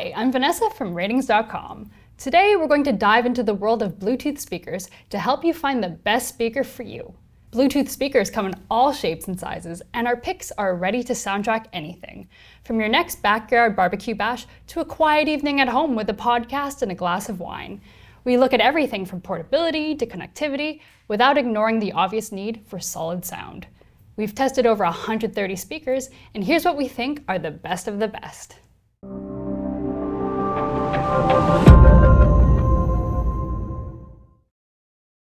Hi, I'm Vanessa from RTINGS.com. Today we're going to dive into the world of Bluetooth speakers to help you find the best speaker for you. Bluetooth speakers come in all shapes and sizes, and our picks are ready to soundtrack anything, from your next backyard barbecue bash to a quiet evening at home with a podcast and a glass of wine. We look at everything from portability to connectivity without ignoring the obvious need for solid sound. We've tested over 130 speakers, and here's what we think are the best of the best.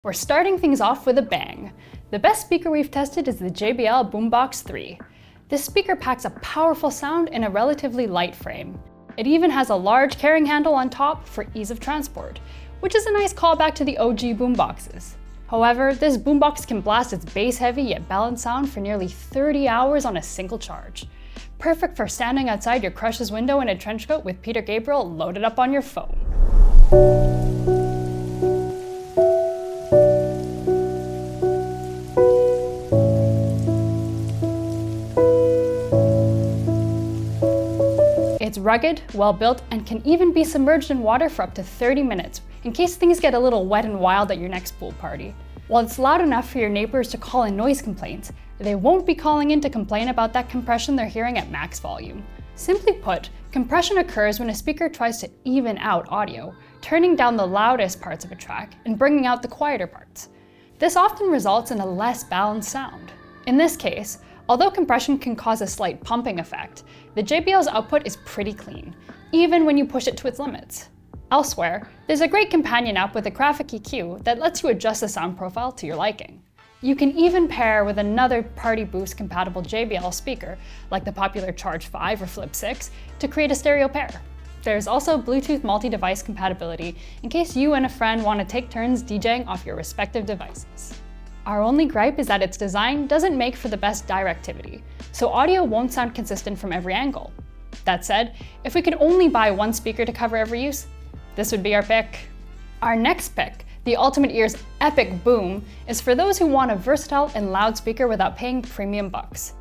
We're starting things off with a bang. The best speaker we've tested is the JBL Boombox 3. This speaker packs a powerful sound in a relatively light frame. It even has a large carrying handle on top for ease of transport, which is a nice callback to the OG boomboxes. However, this boombox can blast its bass-heavy yet balanced sound for nearly 30 hours on a single charge. Perfect for standing outside your crush's window in a trench coat with Peter Gabriel loaded up on your phone. It's rugged, well-built, and can even be submerged in water for up to 30 minutes, in case things get a little wet and wild at your next pool party. While it's loud enough for your neighbors to call in noise complaints, they won't be calling in to complain about that compression they're hearing at max volume. Simply put, compression occurs when a speaker tries to even out audio, turning down the loudest parts of a track and bringing out the quieter parts. This often results in a less balanced sound. In this case, although compression can cause a slight pumping effect, the JBL's output is pretty clean, even when you push it to its limits. Elsewhere, there's a great companion app with a graphic EQ that lets you adjust the sound profile to your liking. You can even pair with another Party Boost compatible JBL speaker, like the popular Charge 5 or Flip 6, to create a stereo pair. There's also Bluetooth multi-device compatibility in case you and a friend want to take turns DJing off your respective devices. Our only gripe is that its design doesn't make for the best directivity, so audio won't sound consistent from every angle. That said, if we could only buy one speaker to cover every use, this would be our pick. Our next pick, the Ultimate Ears Epic Boom, is for those who want a versatile and loud speaker without paying premium bucks.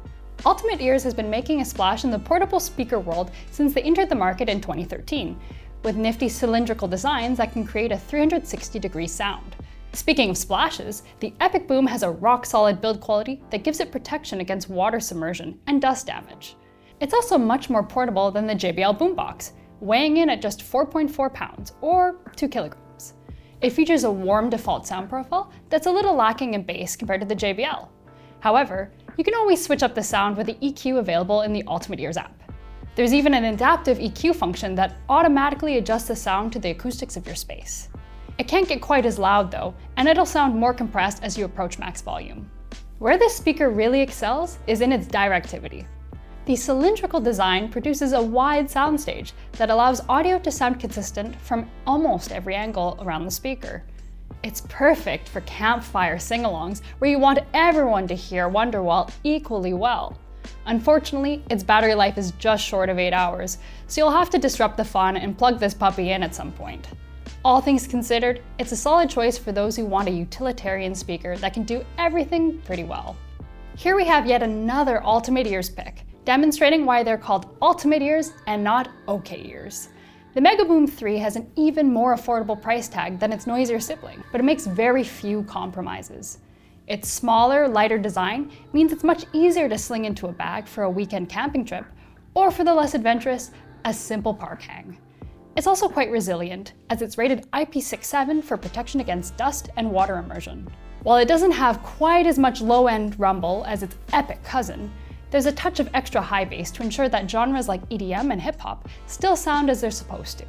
Ultimate Ears has been making a splash in the portable speaker world since they entered the market in 2013, with nifty cylindrical designs that can create a 360-degree sound. Speaking of splashes, the Epic Boom has a rock-solid build quality that gives it protection against water submersion and dust damage. It's also much more portable than the JBL Boombox, weighing in at just 4.4 pounds, or 2 kilograms. It features a warm default sound profile that's a little lacking in bass compared to the JBL. However, you can always switch up the sound with the EQ available in the Ultimate Ears app. There's even an adaptive EQ function that automatically adjusts the sound to the acoustics of your space. It can't get quite as loud though, and it'll sound more compressed as you approach max volume. Where this speaker really excels is in its directivity. The cylindrical design produces a wide soundstage that allows audio to sound consistent from almost every angle around the speaker. It's perfect for campfire sing-alongs where you want everyone to hear Wonderwall equally well. Unfortunately, its battery life is just short of 8 hours, so you'll have to disrupt the fun and plug this puppy in at some point. All things considered, it's a solid choice for those who want a utilitarian speaker that can do everything pretty well. Here we have yet another Ultimate Ears pick, demonstrating why they're called Ultimate Ears and not OK Ears. The Megaboom 3 has an even more affordable price tag than its noisier sibling, but it makes very few compromises. Its smaller, lighter design means it's much easier to sling into a bag for a weekend camping trip, or for the less adventurous, a simple park hang. It's also quite resilient, as it's rated IP67 for protection against dust and water immersion. While it doesn't have quite as much low-end rumble as its epic cousin, there's a touch of extra high bass to ensure that genres like EDM and hip-hop still sound as they're supposed to.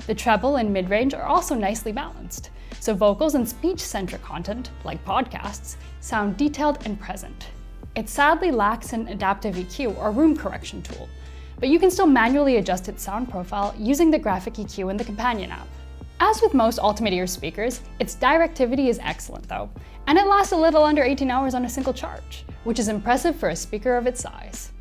The treble and mid-range are also nicely balanced, so vocals and speech-centric content, like podcasts, sound detailed and present. It sadly lacks an adaptive EQ or room correction tool, but you can still manually adjust its sound profile using the graphic EQ in the companion app. As with most Ultimate Ears speakers, its directivity is excellent though, and it lasts a little under 18 hours on a single charge, which is impressive for a speaker of its size.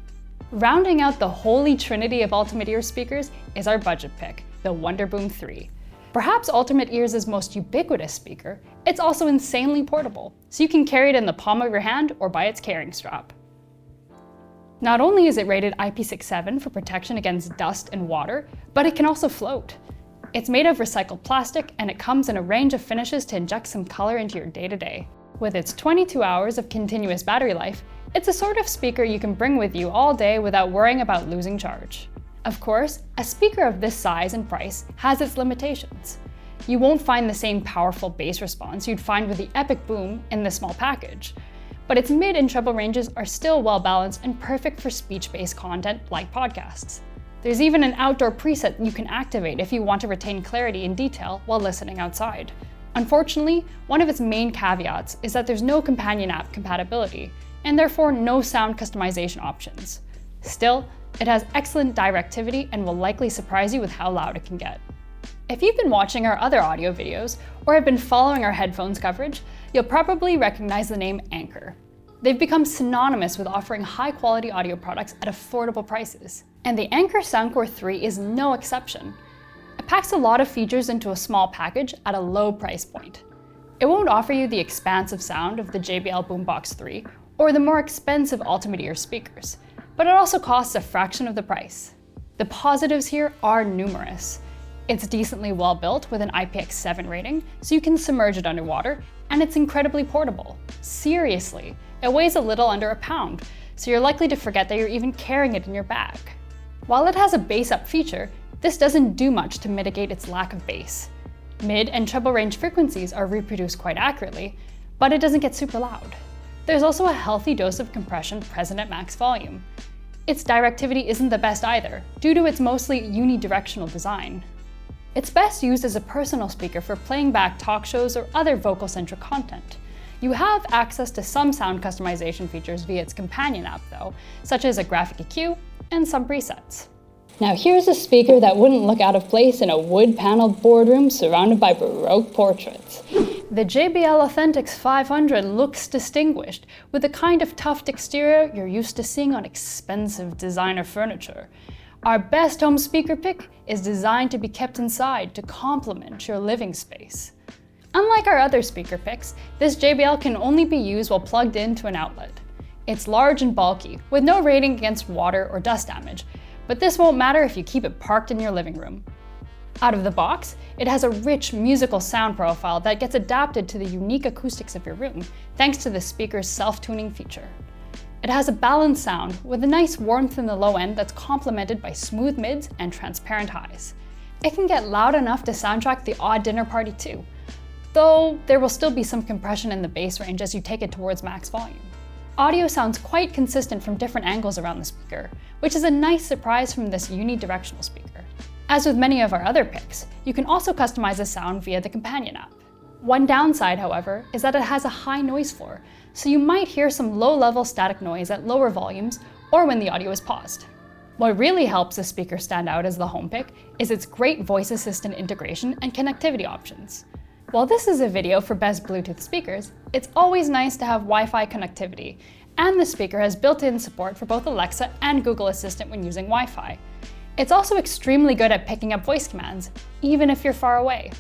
Rounding out the holy trinity of Ultimate Ears speakers is our budget pick, the Wonderboom 3. Perhaps Ultimate Ears' most ubiquitous speaker, it's also insanely portable, so you can carry it in the palm of your hand or by its carrying strap. Not only is it rated IP67 for protection against dust and water, but it can also float. It's made of recycled plastic, and it comes in a range of finishes to inject some color into your day-to-day. With its 22 hours of continuous battery life, it's a sort of speaker you can bring with you all day without worrying about losing charge. Of course, a speaker of this size and price has its limitations. You won't find the same powerful bass response you'd find with the Epic Boom in this small package, but its mid and treble ranges are still well balanced and perfect for speech-based content like podcasts. There's even an outdoor preset you can activate if you want to retain clarity and detail while listening outside. Unfortunately, one of its main caveats is that there's no companion app compatibility, and therefore no sound customization options. Still, it has excellent directivity and will likely surprise you with how loud it can get. If you've been watching our other audio videos, or have been following our headphones coverage, you'll probably recognize the name Anker. They've become synonymous with offering high-quality audio products at affordable prices, and the Anker Soundcore 3 is no exception. It packs a lot of features into a small package at a low price point. It won't offer you the expansive sound of the JBL Boombox 3 or the more expensive Ultimate Ear speakers, but it also costs a fraction of the price. The positives here are numerous. It's decently well built with an IPX7 rating, so you can submerge it underwater, and it's incredibly portable. Seriously, it weighs a little under a pound, so you're likely to forget that you're even carrying it in your bag. While it has a bass up feature, this doesn't do much to mitigate its lack of bass. Mid and treble range frequencies are reproduced quite accurately, but it doesn't get super loud. There's also a healthy dose of compression present at max volume. Its directivity isn't the best either, due to its mostly unidirectional design. It's best used as a personal speaker for playing back talk shows or other vocal-centric content. You have access to some sound customization features via its companion app though, such as a graphic EQ and some presets. Now here's a speaker that wouldn't look out of place in a wood-paneled boardroom surrounded by Baroque portraits. The JBL Authentics 500 looks distinguished, with the kind of toughed exterior you're used to seeing on expensive designer furniture. Our best home speaker pick is designed to be kept inside to complement your living space. Unlike our other speaker picks, this JBL can only be used while plugged into an outlet. It's large and bulky, with no rating against water or dust damage, but this won't matter if you keep it parked in your living room. Out of the box, it has a rich musical sound profile that gets adapted to the unique acoustics of your room, thanks to the speaker's self-tuning feature. It has a balanced sound with a nice warmth in the low end that's complemented by smooth mids and transparent highs. It can get loud enough to soundtrack the odd dinner party too, though there will still be some compression in the bass range as you take it towards max volume. Audio sounds quite consistent from different angles around the speaker, which is a nice surprise from this unidirectional speaker. As with many of our other picks, you can also customize the sound via the companion app. One downside, however, is that it has a high noise floor, so you might hear some low-level static noise at lower volumes or when the audio is paused. What really helps the speaker stand out as the home pick is its great voice assistant integration and connectivity options. While this is a video for best Bluetooth speakers, it's always nice to have Wi-Fi connectivity, and the speaker has built-in support for both Alexa and Google Assistant when using Wi-Fi. It's also extremely good at picking up voice commands, even if you're far away.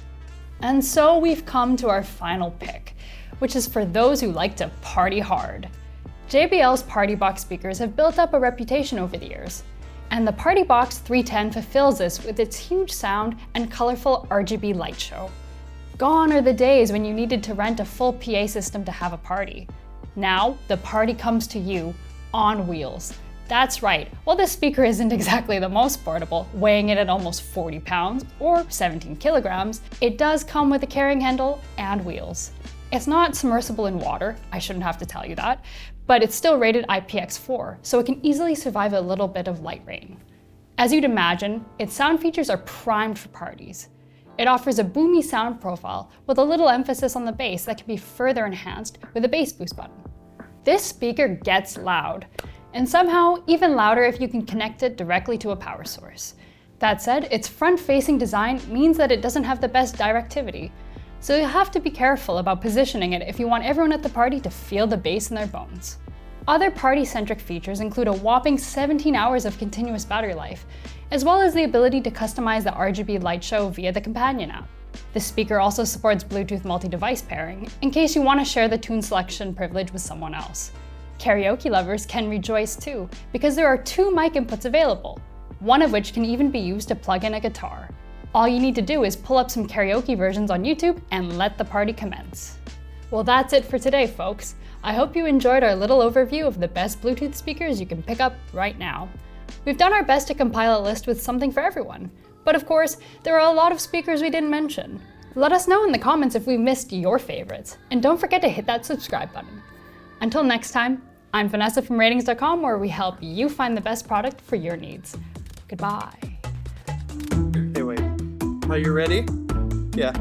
And so we've come to our final pick, which is for those who like to party hard. JBL's Party Box speakers have built up a reputation over the years, and the Party Box 310 fulfills this with its huge sound and colorful RGB light show. Gone are the days when you needed to rent a full PA system to have a party. Now, the party comes to you on wheels. That's right, while this speaker isn't exactly the most portable, weighing it at almost 40 pounds or 17 kilograms, it does come with a carrying handle and wheels. It's not submersible in water, I shouldn't have to tell you that, but it's still rated IPX4, so it can easily survive a little bit of light rain. As you'd imagine, its sound features are primed for parties. It offers a boomy sound profile with a little emphasis on the bass that can be further enhanced with a bass boost button. This speaker gets loud, and somehow even louder if you can connect it directly to a power source. That said, its front-facing design means that it doesn't have the best directivity, so you'll have to be careful about positioning it if you want everyone at the party to feel the bass in their bones. Other party-centric features include a whopping 17 hours of continuous battery life, as well as the ability to customize the RGB light show via the companion app. The speaker also supports Bluetooth multi-device pairing, in case you want to share the tune selection privilege with someone else. Karaoke lovers can rejoice too, because there are 2 mic inputs available, one of which can even be used to plug in a guitar. All you need to do is pull up some karaoke versions on YouTube and let the party commence. Well, that's it for today, folks. I hope you enjoyed our little overview of the best Bluetooth speakers you can pick up right now. We've done our best to compile a list with something for everyone, but of course, there are a lot of speakers we didn't mention. Let us know in the comments if we missed your favorites, and don't forget to hit that subscribe button. Until next time, I'm Vanessa from ratings.com, where we help you find the best product for your needs. Goodbye. Hey, wait. Are you ready? Yeah.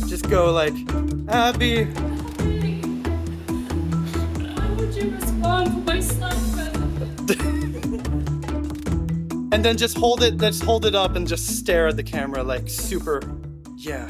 Just go like, Abby. How would you respond to my slap? And then just hold it up and just stare at the camera like super, yeah.